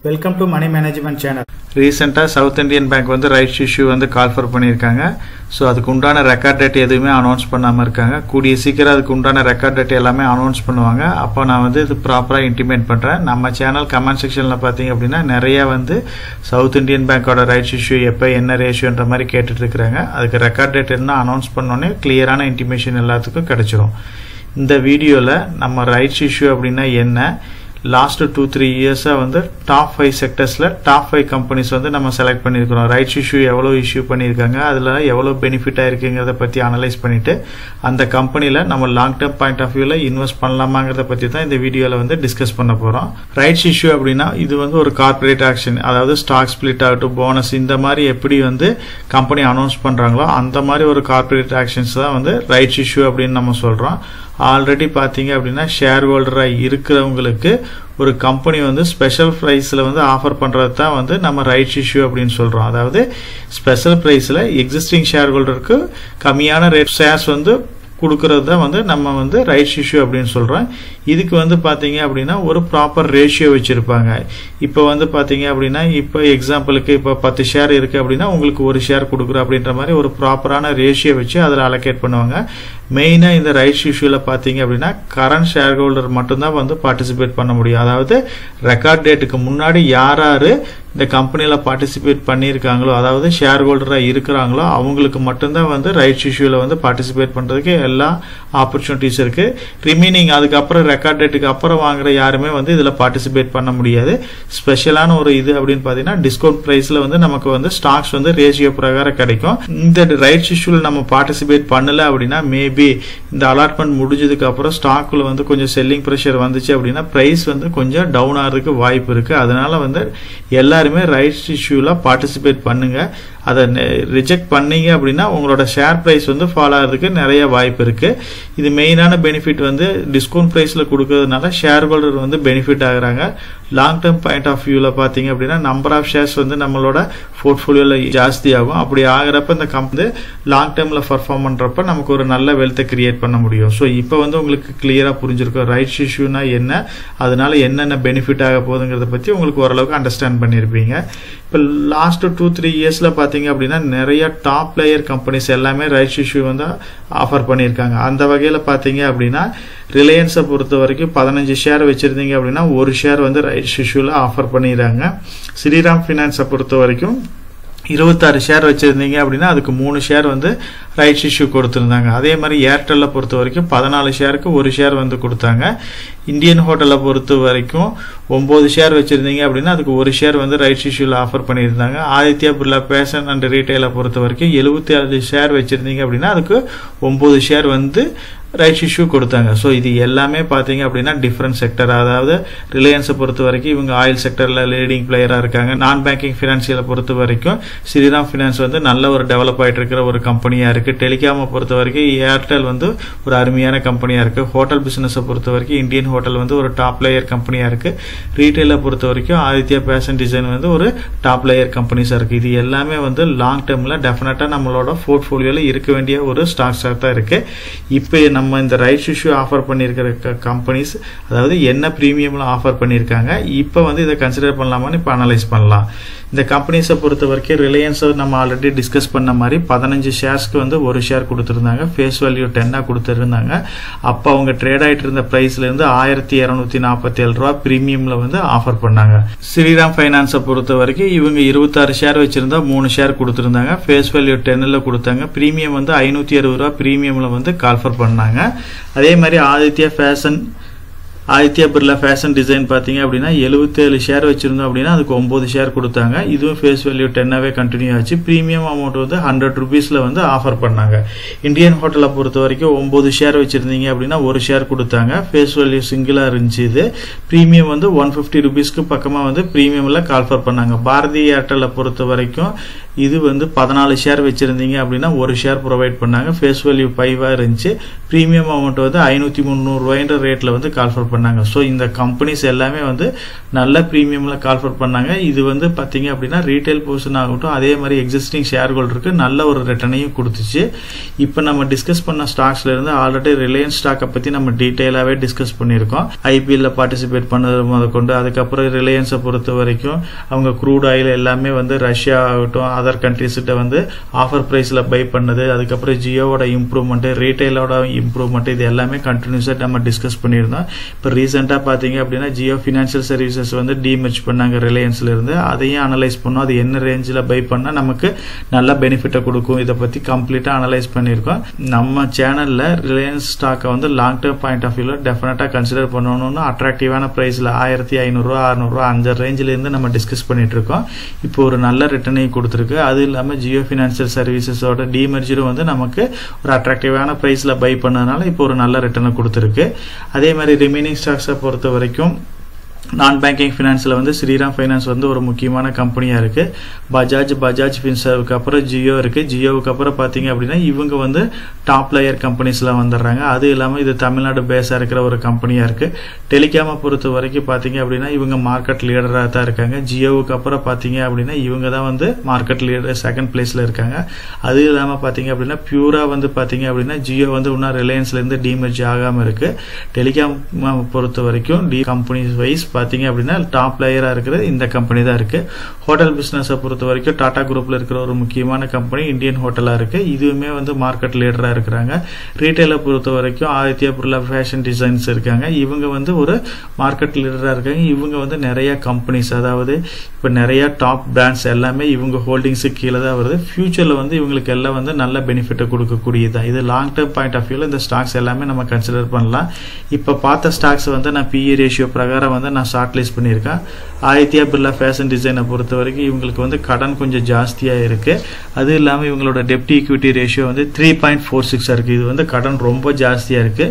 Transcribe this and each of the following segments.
Welcome to Money Management Channel. Recently, South Indian Bank வந்து rights issue வந்து call for பண்ணியிருக்காங்க. So அதுக்கு உண்டான ரெக்கார்ட் டேட் எதுவுமே அனௌன்ஸ் பண்ணாமல் இருக்காங்க. கூடிய சீக்கிரம் அதுக்கு உண்டான ரெக்கார்ட் டேட் எல்லாமே அனௌன்ஸ் பண்ணுவாங்க. அப்போ நான் வந்து இது ப்ராப்பராக இன்டிமேட் பண்ணுறேன். நம்ம சேனல் கமெண்ட் செக்ஷனில் பார்த்தீங்க அப்படின்னா நிறையா வந்து சவுத் இந்தியன் பேங்கோட ரைட்ஸ் இஷ்யூ எப்போ என்ன ரேஷியோன்ற மாதிரி கேட்டுட்டு இருக்கிறாங்க. அதுக்கு ரெக்கார்ட் டேட் என்ன அனௌன்ஸ் பண்ணோன்னே கிளியரான இன்டிமேஷன் எல்லாத்துக்கும் கிடைச்சிரும். இந்த வீடியோவில் நம்ம ரைட்ஸ் இஷ்யூ அப்படின்னா என்ன, லாஸ்ட் 2-3 இயர்ஸா வந்து டாப் 5 செக்டர்ஸ்ல டாப் 5 கம்பெனிஸ் வந்து நம்ம செலக்ட் பண்ணியிருக்கிறோம். ரைட்ஸ் இஷ்யூ எவ்வளோ இஷ்யூ பண்ணியிருக்காங்க, அதில் எவ்வளோ பெனிஃபிட் ஆயிருக்குங்கிறத பற்றி அனலைஸ் பண்ணிட்டு அந்த கம்பெனியில் நம்ம லாங் டேர்ம் பாயிண்ட் ஆஃப் வியூவில் இன்வெஸ்ட் பண்ணலாமாங்கிறத பற்றி தான் இந்த வீடியோவில் வந்து டிஸ்கஸ் பண்ண போகிறோம். ரைட்ஸ் இஷ்யூ அப்படின்னா இது வந்து ஒரு கார்பரேட் ஆக்ஷன், அதாவது ஸ்டாக் ஸ்பிளிட் ஆகட்டும், போனஸ், இந்த மாதிரி எப்படி வந்து கம்பெனி அனௌன்ஸ் பண்ணுறாங்களோ அந்த மாதிரி ஒரு கார்பரேட் ஆக்ஷன்ஸ் தான் வந்து ரைட்ஸ் இஷ்யூ அப்படின்னு நம்ம சொல்கிறோம். ஆல்ரெடி பார்த்தீங்க அப்படின்னா ஷேர் ஹோல்டராக இருக்கிறவங்களுக்கு ஒரு கம்பெனி வந்து ஸ்பெஷல் ப்ரைஸில் வந்து ஆஃபர் பண்ணுறது தான் வந்து நம்ம ரைட்ஸ் இஷ்யூ அப்படின்னு சொல்கிறோம். அதாவது ஸ்பெஷல் ப்ரைஸில் எக்ஸிஸ்டிங் ஷேர் ஹோல்டருக்கு கம்மியான ரேட் ஷேர்ஸ் வந்து கொடுக்கறது தான் வந்து நம்ம வந்து ரைட்ஸ் இஷ்யூ அப்படின்னு சொல்கிறோம். இதுக்கு வந்து பார்த்தீங்க அப்படின்னா ஒரு ப்ராப்பர் ரேஷியோ வச்சுருப்பாங்க. இப்போ வந்து பார்த்தீங்க அப்படின்னா இப்போ எக்ஸாம்பிளுக்கு இப்போ 10 ஷேர் இருக்குது அப்படின்னா உங்களுக்கு ஒரு ஷேர் கொடுக்குறோம் அப்படின்ற மாதிரி ஒரு ப்ராப்பரான ரேஷியோ வச்சு அதில் அலோகேட் பண்ணுவாங்க. மெயினாக இந்த ரைட்ஸ் இஷ்யூவில் பார்த்தீங்க அப்படின்னா கரண்ட் ஷேர் ஹோல்டர் மட்டும்தான் வந்து பார்ட்டிசிபேட் பண்ண முடியும். அதாவது ரெக்கார்ட் டேட்டுக்கு முன்னாடி யார் யார் இந்த கம்பெனியில் பார்ட்டிசிபேட் பண்ணியிருக்காங்களோ, அதாவது ஷேர் ஹோல்டராக இருக்கிறாங்களோ அவங்களுக்கு மட்டும்தான் வந்து ரைட்ஸ் இஷ்யூவில் வந்து பார்ட்டிசிபேட் பண்ணுறதுக்கு எல்லா ஆப்பர்ச்சுனிட்டிஸ் இருக்குது. ரிமைனிங் அதுக்கப்புறம் ரெக்கார்ட் டேட்டுக்கு அப்புறம் வாங்குற யாருமே வந்து இதில் பார்ட்டிசிபேட் பண்ண முடியாது. ஸ்பெஷலான ஒரு இது அப்படின்னு பார்த்தீங்கன்னா டிஸ்கவுண்ட் ப்ரைஸில் வந்து நமக்கு வந்து ஸ்டாக்ஸ் வந்து ரேஷியோ பிரகாரம் கிடைக்கும். இந்த ரைட்ஸ் இஷ்யூவில் நம்ம பார்ட்டிசிபேட் பண்ணல அப்படின்னா மேபி இந்த அலாட்மெண்ட் முடிஞ்சதுக்கு அப்புறம் ஸ்டாக்ல வந்து கொஞ்சம் செல்லிங் ப்ரெஷர் வந்துச்சு அப்படின்னா பிரைஸ் வந்து கொஞ்சம் டவுன் ஆகிறதுக்கு வாய்ப்பு இருக்கு. அதனால வந்து எல்லாருமே ரைட்ஸ் இஷ்யூல பார்ட்டிசிபேட் பண்ணுங்க. அதை ரிஜெக்ட் பண்ணீங்க அப்படின்னா உங்களோட ஷேர் பிரைஸ் வந்து ஃபால் ஆகிறதுக்கு நிறைய வாய்ப்பு இருக்கு. இது மெயினான பெனிஃபிட் வந்து டிஸ்கவுண்ட் பிரைஸ்ல கொடுக்கறதுனால ஷேர் ஹோல்டர் வந்து பெனிஃபிட் ஆகுறாங்க. லாங் டேர்ம் பாயிண்ட் ஆஃப் வியூல பாத்தீங்க அப்படின்னா நம்பர் ஆஃப் ஷேர்ஸ் வந்து நம்மளோட போர்ட்ஃபோலியோல ஜாஸ்தி ஆகும். அப்படி ஆகிறப்ப இந்த கம்பெனி லாங் டேர்ம்ல பர்ஃபார்ம் பண்றப்ப நமக்கு ஒரு நல்ல வெல்த்தை கிரியேட் பண்ண முடியும். ஸோ இப்போ வந்து உங்களுக்கு கிளியரா புரிஞ்சிருக்கும் ரைட்ஸ் இஷ்யூனா என்ன, அதனால என்னென்ன பெனிஃபிட் ஆக போகுதுங்கிறத பத்தி உங்களுக்கு ஓரளவுக்கு அண்டர்ஸ்டாண்ட் பண்ணிருப்பீங்க. இப்போ லாஸ்ட் 2-3 இயர்ஸ்ல பாத்தீங்க அப்படின்னா நிறைய டாப் பிளேயர் கம்பெனிஸ் எல்லாமே ரைட்ஸ் இஷ்யூ வந்து ஆஃபர் பண்ணியிருக்காங்க. அந்த வகையில் பார்த்தீங்க அப்படின்னா ரிலையன்ஸை பொறுத்த வரைக்கும் 15 ஷேர் வச்சிருந்தீங்க அப்படின்னா ஒரு ஷேர் வந்து ரைட்ஸ் இஷ்யூல ஆஃபர் பண்ணிடுறாங்க. ஸ்ரீராம் ஃபினான்ஸை பொறுத்த வரைக்கும் 26 ஷேர் வச்சிருந்தீங்க அப்படின்னா அதுக்கு 3 ஷேர் வந்து ரைட்ஸ் இஷ்யூ கொடுத்துருந்தாங்க. அதே மாதிரி ஏர்டெல்ல பொறுத்த வரைக்கும் 14 ஷேருக்கு ஒரு ஷேர் வந்து கொடுத்தாங்க. இந்தியன் ஹோட்டலை பொறுத்த வரைக்கும் 9 ஷேர் வச்சிருந்தீங்க அப்படின்னா அதுக்கு ஒரு ஷேர் வந்து ரைட்ஸ் இஷ்யூல ஆஃபர் பண்ணியிருந்தாங்க. ஆதித்யா பிர்லா பேஷன் அண்ட் ரீட்டைலை பொறுத்த வரைக்கும் 75 ஷேர் வச்சிருந்தீங்க அப்படின்னா அதுக்கு 9 ஷேர் வந்து ரைட்ஸ் இஷ்யூ கொடுத்தாங்க. ஸோ இது எல்லாமே பார்த்தீங்க அப்படின்னா டிஃப்ரெண்ட் செக்டர். அதாவது ரிலையன்ஸை பொறுத்த வரைக்கும் இவங்க ஆயில் செக்டர்ல லீடிங் பிளேயராக இருக்காங்க. நான் பேங்கிங் ஃபினான்சியலை பொறுத்த வரைக்கும் ஸ்ரீராம் ஃபினான்ஸ் வந்து நல்ல ஒரு டெவலப் ஆகிட்டு இருக்கிற ஒரு கம்பெனியாக இருக்கு. டெலிகாமை பொறுத்த வரைக்கும் ஏர்டெல் வந்து ஒரு அருமையான கம்பெனியாக இருக்கு. ஹோட்டல் பிசினஸை பொறுத்த வரைக்கும் இந்தியன் ஹோட்டல் வந்து ஒரு டாப் லேயர் கம்பெனியாக இருக்கு. ரீட்டைலை பொறுத்த வரைக்கும் ஆதித்யா பேஷன் டிசைன் வந்து ஒரு டாப் லேயர் கம்பெனிஸாக இருக்கு. இது எல்லாமே வந்து லாங் டேர்ம்ல டெஃபினட்டா நம்மளோட போர்ட்ஃபோலியோல இருக்க வேண்டிய ஒரு ஸ்டாக்ஸாக தான் இருக்கு. இப்போ நம்ம இந்த ரைட்ஸ் இஷ்யூ ஆஃபர் பண்ணியிருக்கிற கம்பெனிஸ் அதாவது என்ன பிரீமியம்ல ஆஃபர் பண்ணியிருக்காங்க, இப்போ வந்து இதை கன்சிடர் பண்ணலாமான்னு இப்போ அனலைஸ் பண்ணலாம். இந்த கம்பெனிஸை பொறுத்த வரைக்கும் ரிலையன்ஸ் நம்ம ஆல்ரெடி டிஸ்கஸ் பண்ண மாதிரி 15 ஷேர்ஸ்க்கு வந்து ஒரு ஷேர் கொடுத்துருந்தாங்க. ஃபேஸ் வேல்யூ 10 கொடுத்துருந்தாங்க. அப்போ அவங்க ட்ரேட் ஆகிட்டு இருந்த பிரைஸ்ல இருந்து 1247 ரூபா பிரீமியம்ல வந்து ஆஃபர் பண்ணாங்க. ஸ்ரீராம் ஃபைனான்ஸை பொறுத்த வரைக்கும் இவங்க 26 ஷேர் வச்சிருந்தா 3 ஷேர் கொடுத்துருந்தாங்க. ஃபேஸ் வேல்யூ 10 கொடுத்தாங்க. பிரீமியம் வந்து 560 ரூபா பிரீமியம்ல வந்து கால்ஃபர் பண்ணாங்க. அதே மாதிரி ஆதித்யா பிர்லா ஃபேஷன் டிசைன் பார்த்தீங்க அப்படின்னா 77 ஷேர் வச்சிருந்தோம் அப்படின்னா அதுக்கு 9 ஷேர் கொடுத்தாங்க. இதுவும் ஃபேஸ் வேல்யூ 10 கண்டினியூ ஆச்சு. பிரீமியம் அமௌண்ட் வந்து 100 ருபீஸ்ல வந்து ஆஃபர் பண்ணாங்க. இந்தியன் ஹோட்டலை பொறுத்த வரைக்கும் 9 ஷேர் வச்சிருந்தீங்க அப்படின்னா ஒரு ஷேர் கொடுத்தாங்க. ஃபேஸ் வேல்யூ சிங்கிளா இருந்துச்சு. இது பிரீமியம் வந்து 150 ருபீஸ்க்கு பக்கமா வந்து பிரீமியம்ல கால்ஃபர் பண்ணாங்க. பாரதி ஏர்டெல்லை பொறுத்த வரைக்கும் இது வந்து 14 ஷேர் வச்சிருந்தீங்க அப்படின்னா ஒரு ஷேர் ப்ரொவைட் பண்ணாங்க. ஃபேஸ் வேல்யூ 5 இருந்துச்சு. பிரீமியம் அமௌண்ட் வந்து 500-300 ரூபாய்ன்ற ரேட்ல வந்து கால்ஃபர் பண்ணாங்க. ஸோ இந்த கம்பெனிஸ் எல்லாமே வந்து நல்ல பிரீமியம்ல கால்ஃபர் பண்ணாங்க. இது வந்து பாத்தீங்க அப்படின்னா ரீட்டைல் போர்ஷன் ஆகட்டும், அதே மாதிரி எக்ஸிஸ்டிங் ஷேர் ஹோல்டருக்கு நல்ல ஒரு ரிட்டர்னையும் கொடுத்துச்சு. இப்போ நம்ம டிஸ்கஸ் பண்ண ஸ்டாக்ஸ்ல இருந்து ஆல்ரெடி ரிலையன்ஸ் ஸ்டாக்கை பத்தி நம்ம டீட்டெயிலாவே டிஸ்கஸ் பண்ணியிருக்கோம். ஐபிஎல்ல பார்ட்டிசிபேட் பண்ணது முதற்கொண்டு, அதுக்கப்புறம் ரிலையன்ஸை பொறுத்த வரைக்கும் அவங்க க்ரூட் ஆயில் எல்லாமே வந்து ரஷ்யா ஆகட்டும் அதர் கண்ட்ரிஸ்கிட்ட வந்து ஆஃபர் பிரைஸ்ல பை பண்ணது, அதுக்கப்புறம் ஜியோவோட இம்ப்ரூவ்மெண்ட், ரீட்டைலோட இம்ப்ரூவ்மெண்ட், இது எல்லாமே கண்டினியூஸா நம்ம டிஸ்கஸ் பண்ணியிருந்தோம். இப்போ ரீசெண்டா பாத்தீங்க அப்படின்னா ஜியோ ஃபினான்ஷியல் சர்வீசஸ் வந்து டீமெர்ஜ் பண்ணாங்க ரிலையன்ஸ்ல இருந்து. அதையும் அனலைஸ் பண்ணோம். அது என்ன ரேஞ்சில் பை பண்ணா நமக்கு நல்ல பெனிஃபிட்டை கொடுக்கும், இதை பத்தி கம்ப்ளீட்டா அனலைஸ் பண்ணியிருக்கோம். நம்ம சேனல்ல ரிலையன்ஸ் ஸ்டாக்கை வந்து லாங் டேர்ம் பாயிண்ட் ஆஃப் வியூல டெஃபினட்டா கன்சிடர் பண்ணணும்னு அட்ராக்டிவான பிரைஸ்ல 1500 600 அந்த ரேஞ்சில இருந்து நம்ம டிஸ்கஸ் பண்ணிட்டு இருக்கோம். இப்போ ஒரு நல்ல ரிட்டர்னையும் கொடுத்துருக்கு. அது இல்லாம ஜியோ ஃபினான்ஷியல் சர்வீசஸோட டீமெர்ஜரும் வந்து நமக்கு ஒரு அட்ராக்டிவான பிரைஸ்ல பை பண்ணதுனால இப்போ ஒரு நல்ல ரிட்டர்னை கொடுத்துருக்கு. அதே மாதிரி ரிமைனிங் ஸ்டாக்ஸை பொறுத்த வரைக்கும் நான் பேங்கிங் ஃபினான்ஸில் வந்து ஸ்ரீராம் ஃபைனான்ஸ் வந்து ஒரு முக்கியமான கம்பெனியாக இருக்குது. பஜாஜ் ஃபின்சர்வுக்கு அப்புறம் ஜியோ இருக்குது. ஜியோவுக்கு அப்புறம் பார்த்தீங்க அப்படின்னா இவங்க வந்து டாப் லேயர் கம்பெனிஸில் வந்துடுறாங்க. அது இல்லாமல் இது தமிழ்நாடு பேஸாக இருக்கிற ஒரு கம்பெனியாக இருக்குது. டெலிகாமை பொறுத்த வரைக்கும் பார்த்தீங்க அப்படின்னா இவங்க மார்க்கெட் லீடராக தான் இருக்காங்க. ஜியோவுக்கு அப்புறம் பார்த்தீங்க அப்படின்னா இவங்க தான் வந்து மார்க்கெட் லீடர் செகண்ட் பிளேஸில் இருக்காங்க. அது இல்லாமல் பார்த்தீங்க அப்படின்னா பியூரா வந்து பார்த்தீங்க அப்படின்னா ஜியோ வந்து இன்னும் ரிலையன்ஸ்லேருந்து டீமெர்ஜ் ஆகாமல் இருக்குது. டெலிகாம் பொறுத்த வரைக்கும் கம்பெனிஸ் வைஸ் பாத்தீங்க அப்படின்னா டாப் லேயரா இருக்கிறது இந்த கம்பெனி தான் இருக்கு. ஹோட்டல் பிசினஸை பொறுத்த வரைக்கும் டாடா குரூப்ல இருக்கிற ஒரு முக்கியமான கம்பெனி இந்தியன் ஹோட்டலா இருக்கு. இதுவுமே வந்து மார்க்கெட் லீடரா இருக்கிறாங்க. ரீட்டைலை பொறுத்த வரைக்கும் ஆதித்யா பிர்லா ஃபேஷன் டிசைன்ஸ் இருக்காங்க. இவங்க வந்து ஒரு மார்க்கெட் லீடரா இருக்காங்க. இவங்க வந்து நிறைய கம்பெனிஸ், அதாவது இப்ப நிறைய டாப் பிராண்ட்ஸ் எல்லாமே இவங்க ஹோல்டிங்ஸ் கீழே தான் வருது. ஃபியூச்சர்ல வந்து இவங்களுக்கு எல்லாம் வந்து நல்ல பெனிஃபிட் கொடுக்கக்கூடியதான். இது லாங் டேர்ம் பாயிண்ட் ஆஃப் வியூல இந்த ஸ்டாக்ஸ் எல்லாமே நம்ம கன்சிடர் பண்ணலாம். இப்ப பார்த்த ஸ்டாக்ஸ் வந்து நான் பிஇ ரேஷியோ பிரகாரம் வந்து நான் ஷார்ட் லிஸ்ட் பண்ணியிருக்கேன். ஆதித்யா பிர்லா ஃபேஷன் டிசைனை பொறுத்த வரைக்கும் இவங்களுக்கு வந்து கடன் கொஞ்சம் ஜாஸ்தியா இருக்கு. அது இல்லாம இவங்களோட டெப்ட் ஈக்விட்டி ரேஷியோ வந்து 3.46 இருக்கு. இது வந்து கடன் ரொம்ப ஜாஸ்தியா இருக்கு.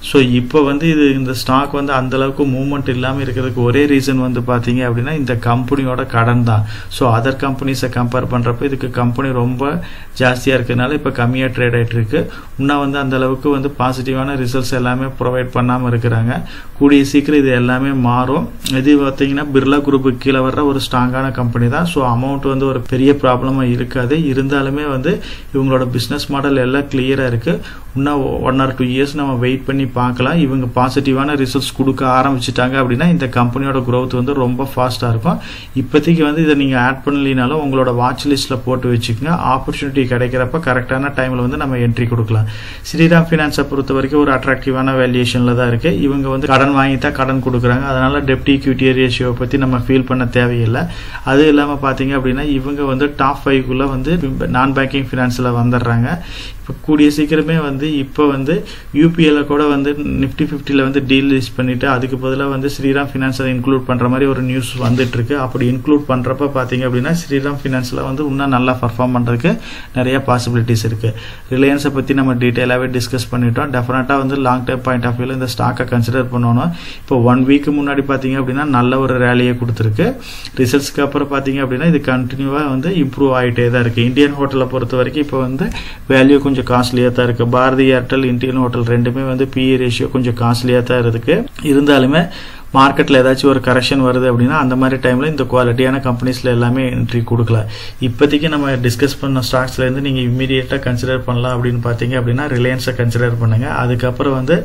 ஸோ இப்போ வந்து இந்த ஸ்டாக் வந்து அந்த அளவுக்கு மூவ்மெண்ட் இல்லாமல் இருக்கிறதுக்கு ஒரே ரீசன் வந்து பாத்தீங்க அப்படின்னா இந்த கம்பெனியோட கடன் தான். ஸோ அதர் கம்பெனிஸை கம்பேர் பண்றப்ப இதுக்கு கம்பெனி ரொம்ப ஜாஸ்தியா இருக்கிறதுனால இப்போ கம்மியா ட்ரேட் ஆயிட்டு இருக்கு. இன்னும் வந்து அந்த அளவுக்கு வந்து பாசிட்டிவான ரிசல்ட்ஸ் எல்லாமே ப்ரொவைட் பண்ணாம இருக்கிறாங்க. கூடிய சீக்கிரம் இது எல்லாமே மாறும். இது பார்த்தீங்கன்னா பிர்லா குரூப்புக்கு கீழே வர்ற ஒரு ஸ்ட்ராங்கான கம்பெனி தான். ஸோ அமௌண்ட் வந்து ஒரு பெரிய ப்ராப்ளமா இருக்காது. இருந்தாலுமே வந்து இவங்களோட பிசினஸ் மாடல் எல்லாம் கிளியரா இருக்கு. இன்னும் 1 or 2 இயர்ஸ் நம்ம வெயிட் பண்ணி பார்க்கலாம். இவங்க பாசிட்டிவான ரிசல்ட்ஸ் கொடுக்க ஆரம்பிச்சுட்டாங்க அப்படின்னா இந்த கம்பெனியோட growth வந்து ரொம்ப ஃபாஸ்டா இருக்கும். இப்போதைக்கு வந்து இதை நீங்க ஆட் பண்ணலினாலும் உங்களோட வாட்ச் லிஸ்ட்ல போட்டு வச்சுக்கோங்க. ஆப்பர்ச்சுனிட்டி கிடைக்கிறப்ப கரெக்டான டைம்ல வந்து நம்ம என்ட்ரி கொடுக்கலாம். ஸ்ரீராம் ஃபினான்ஸை பொறுத்த வரைக்கும் ஒரு அட்ராக்டிவான வேல்யூஷன்ல தான் இருக்கு. இவங்க வந்து கடன் வாங்கி தான் கடன் கொடுக்குறாங்க. அதனால டெப்ட் ஈக்விட்டி ரேஷியோ பத்தி நம்ம ஃபீல் பண்ண தேவையில்லை. அது இல்லாம பாத்தீங்க அப்படின்னா இவங்க வந்து டாப் 5 வந்து நான் பேங்கிங் ஃபினான்ஸ்ல வந்துடுறாங்க. இப்போ கூடிய சீக்கிரமே வந்து இப்போ வந்து யூபிஎல்ல கூட வந்து நிஃப்டி 50ல வந்து டீல் லிஸ்ட் பண்ணிட்டு அதுக்கு பதிலாக வந்து ஸ்ரீராம் ஃபினான்ஸை இன்க்ளூட் பண்ற மாதிரி ஒரு நியூஸ் வந்துட்டு இருக்கு. அப்படி இன்க்ளூட் பண்றப்ப பாத்தீங்க அப்படின்னா ஸ்ரீராம் ஃபினான்ஸ்ல வந்து இன்னும் நல்லா பர்ஃபார்ம் பண்றதுக்கு நிறைய பாசிபிலிட்டிஸ் இருக்கு. ரிலையன்ஸை பத்தி நம்ம டீடைலாவே டிஸ்கஸ் பண்ணிட்டோம். டெஃபினட்டா வந்து லாங் டேர்ம் பாயிண்ட் ஆஃப் வியூல இந்த ஸ்டாக்கை கன்சிடர் பண்ணணும். இப்போ 1 வீக் முன்னாடி பாத்தீங்க அப்படின்னா நல்ல ஒரு ரேலியை கொடுத்துருக்கு. ரிசல்ட்ஸ்க்கு அப்புறம் பாத்தீங்க அப்படின்னா இது கண்டினியூவா வந்து இம்ப்ரூவ் ஆகிட்டே தான் இருக்கு. இந்தியன் ஹோட்டலை பொறுத்த வரைக்கும் இப்போ வந்து வேல்யூ கொஞ்சம் காஸ்ட்லியா தான் இருக்கு. பாரதி ஏர்டெல், இந்தியன் ஹோட்டல் ரெண்டுமே வந்து பிஇ ரேஷியோ கொஞ்சம் காஸ்ட்லியா தான் இருக்கு. இருந்தாலுமே மார்க்கெட்ல ஏதாச்சும் ஒரு கரெக்ஷன் வருது அப்படின்னா அந்த மாதிரி டைம்ல இந்த குவாலிட்டியான கம்பெனிஸ்ல எல்லாமே என்ட்ரி கொடுக்கலாம். இப்போதைக்கு நம்ம டிஸ்கஸ் பண்ண ஸ்டாக்ஸ்ல இருந்து நீங்க இமீடியட்டா கன்சிடர் பண்ணலாம் அப்படின்னு பாத்தீங்க அப்படின்னா ரிலையன்ஸை கன்சிடர் பண்ணுங்க. அதுக்கப்புறம் வந்து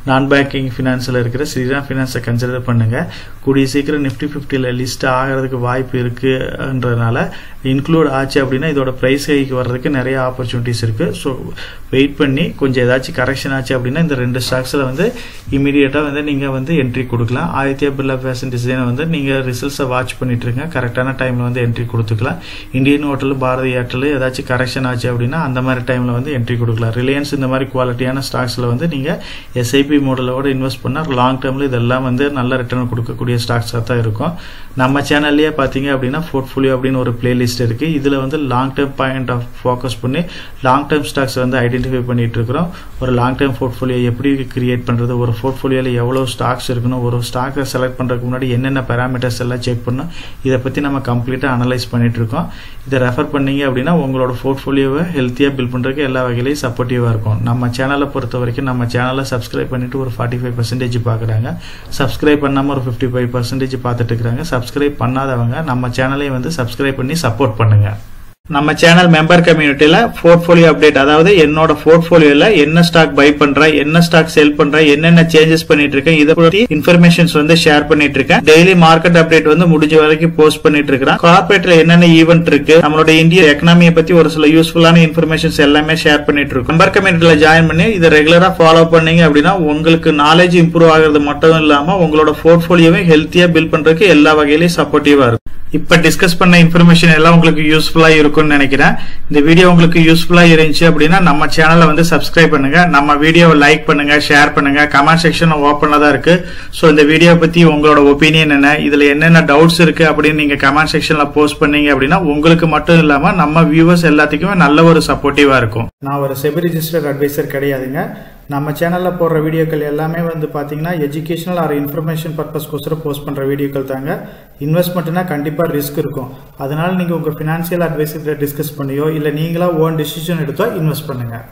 நான் பேங்கிங் ஃபினான்ஸ்ல இருக்கிற ஸ்ரீராம் ஃபினான்ஸை கன்சிடர் பண்ணுங்க. கூடிய சீக்கிரம் நிஃப்டி 50ல லிஸ்ட் ஆகிறதுக்கு வாய்ப்பு இருக்குன்றதுனால இன்க்ளூட் ஆச்சு அப்படின்னா இதோட பிரைஸ் ஹைக்கு வர்றதுக்கு நிறைய ஆப்பர்ச்சுனிட்டிஸ் இருக்கு. ஸோ வெயிட் பண்ணி கொஞ்சம் ஏதாச்சும் கரெக்ஷன் ஆச்சு அப்படின்னா இந்த 2 ஸ்டாக்ஸ்ல வந்து இமீடியட்டா வந்து நீங்க வந்து என்ட்ரி கொடுக்கலாம். ஆதித்யா பிர்லா ஃபேஷன் டிசைனை வந்து நீங்க ரிசல்ட்ஸை வாட்ச் பண்ணிட்டு இருங்க. கரெக்டான டைம்ல வந்து என்ட்ரி கொடுத்துக்கலாம். இந்தியன் ஹோட்டல், பாரதி ஏர்டெல் ஏதாச்சும் கரெக்ஷன் ஆச்சு அப்படின்னா அந்த மாதிரி டைம்ல வந்து என்ட்ரி கொடுக்கலாம். ரிலையன்ஸ் இந்த மாதிரி குவாலிட்டியான ஸ்டாக்ஸ்ல வந்து நீங்க எஸ்ஐபி மாடலோட இன்வெஸ்ட் பண்ணா லாங் டேர்ம்ல இதெல்லாம் வந்து நல்ல ரிட்டர்ன் கொடுக்கக்கூடிய ஸ்டாக்ஸா தான் இருக்கும். நம்ம சேனல்லயே பாத்தீங்க அப்படின்னா போர்ட்ஃபோலியோ அப்படின்னு ஒரு பிளேலிஸ்ட் இருக்கு. இதுல வந்து long term point of focus பண்ணி லாங் டேர்ம் ஸ்டாக்ஸ் வந்து ஐடென்டிஃபை பண்ணிட்டு இருக்கிறோம். ஒரு லாங் டேர்ம் போர்ட்ஃபோலியோ எப்படி கிரியேட் பண்றது, ஒரு போர்ட்ஃபோலியோல எவ்வளவு ஸ்டாக்ஸ் இருக்கணும், ஒரு ஸ்டாக் ஸ்டாக்கை செலக்ட் பண்ணுறதுக்கு முன்னாடி என்னென்ன பேராமீட்டர்ஸ் எல்லாம் செக் பண்ணணும் இதை பற்றி நம்ம கம்ப்ளீட்டாக அனலைஸ் பண்ணிட்டு இருக்கோம். இதை ரெஃபர் பண்ணீங்க அப்படின்னா உங்களோட போர்ட்ஃபோலியோவை ஹெல்த்தியாக பில்ட் பண்ணுறதுக்கு எல்லா வகையிலையும் சப்போர்ட்டிவாக இருக்கும். நம்ம சேனலை பொறுத்த வரைக்கும் நம்ம சேனலை சப்ஸ்கிரைப் பண்ணிட்டு ஒரு 45% பார்க்குறாங்க, சப்ஸ்கிரைப் பண்ணாமல் ஒரு 55% பார்த்துட்டு இருக்கிறாங்க. சப்ஸ்கிரைப் பண்ணாதவங்க நம்ம சேனலையும் வந்து சப்ஸ்கிரைப் பண்ணி சப்போர்ட் பண்ணுங்க. நம்ம சேனல் மெம்பர் கம்யூனிட்டியில போர்ட்ஃபோலியோ அப்டேட், அதாவது என்னோட போர்ட்ஃபோலியோல என்ன ஸ்டாக் பை பண்றேன், என்ன ஸ்டாக் செல் பண்றேன், என்னென்ன சேஞ்சஸ் பண்ணிட்டு இருக்கேன், இதை பத்தி இன்ஃபர்மேஷன்ஸ் வந்து ஷேர் பண்ணிட்டு இருக்கேன். டெய்லி மார்க்கெட் அப்டேட் வந்து முடிஞ்ச வரைக்கும் போஸ்ட் பண்ணிட்டு இருக்கேன். கார்பரேட்ல என்னென்ன ஈவென்ட் இருக்கு, நம்மளோட இந்திய எக்கனாமியை பத்தி ஒரு சில யூஸ்ஃபுல்லான இன்ஃபர்மேஷன்ஸ் எல்லாமே ஷேர் பண்ணிட்டு இருக்கோம். மெம்பர் கம்யூனிட்டியில ஜாயின் பண்ணி இதை ரெகுலரா ஃபாலோ பண்ணீங்க அப்படின்னா உங்களுக்கு நாலேஜ் இம்ப்ரூவ் ஆகிறது மட்டும் இல்லாம உங்களோட போர்ட்ஃபோலியோவை ஹெல்த்தியா பில்ட் பண்றதுக்கு எல்லா வகையிலையும் சப்போர்ட்டிவா இருக்கும். இப்ப டிஸ்கஸ் பண்ண இன்ஃபர்மேஷன் எல்லாம் உங்களுக்கு யூஸ்ஃபுல்லா இருக்கும்னு நினைக்கிறேன். இந்த வீடியோ உங்களுக்கு யூஸ்ஃபுல்லா இருந்துச்சு அப்படின்னா நம்ம சேனலை வந்து சப்ஸ்கிரைப் பண்ணுங்க, நம்ம வீடியோவை லைக் பண்ணுங்க, ஷேர் பண்ணுங்க. கமெண்ட் செக்ஷன் ஓப்பனா தான் இருக்கு. சோ இந்த வீடியோ பத்தி உங்களோட ஒப்பீனியன் என்ன, இதுல என்னென்ன டவுட்ஸ் இருக்கு அப்படின்னு நீங்க கமெண்ட் செக்ஷன்ல போஸ்ட் பண்ணீங்க அப்படின்னா உங்களுக்கு மட்டும் இல்லாம நம்ம வியூவர்ஸ் எல்லாத்துக்குமே நல்ல ஒரு சப்போர்ட்டிவா இருக்கும். நான் ஒரு செபி ரிஜிஸ்டர்ட் அட்வைசர் கிடையாதுங்க. நம்ம சேனலில் போடுற வீடியோக்கள் எல்லாமே வந்து பார்த்தீங்கன்னா எஜுகேஷனல் ஆர் இன்ஃபர்மேஷன் பர்பஸ்க்கோசரம் போஸ்ட் பண்ணுற வீடியோக்கள் தாங்க. இன்வெஸ்ட்மெண்ட்னா கண்டிப்பாக ரிஸ்க் இருக்கும். அதனால நீங்கள் உங்கள் ஃபினான்ஷியல் அட்வைசர்கிட்ட டிஸ்கஸ் பண்ணியோ இல்லை நீங்களா ஓன் டிசிஷன் எடுத்தோ இன்வெஸ்ட் பண்ணுங்கள்.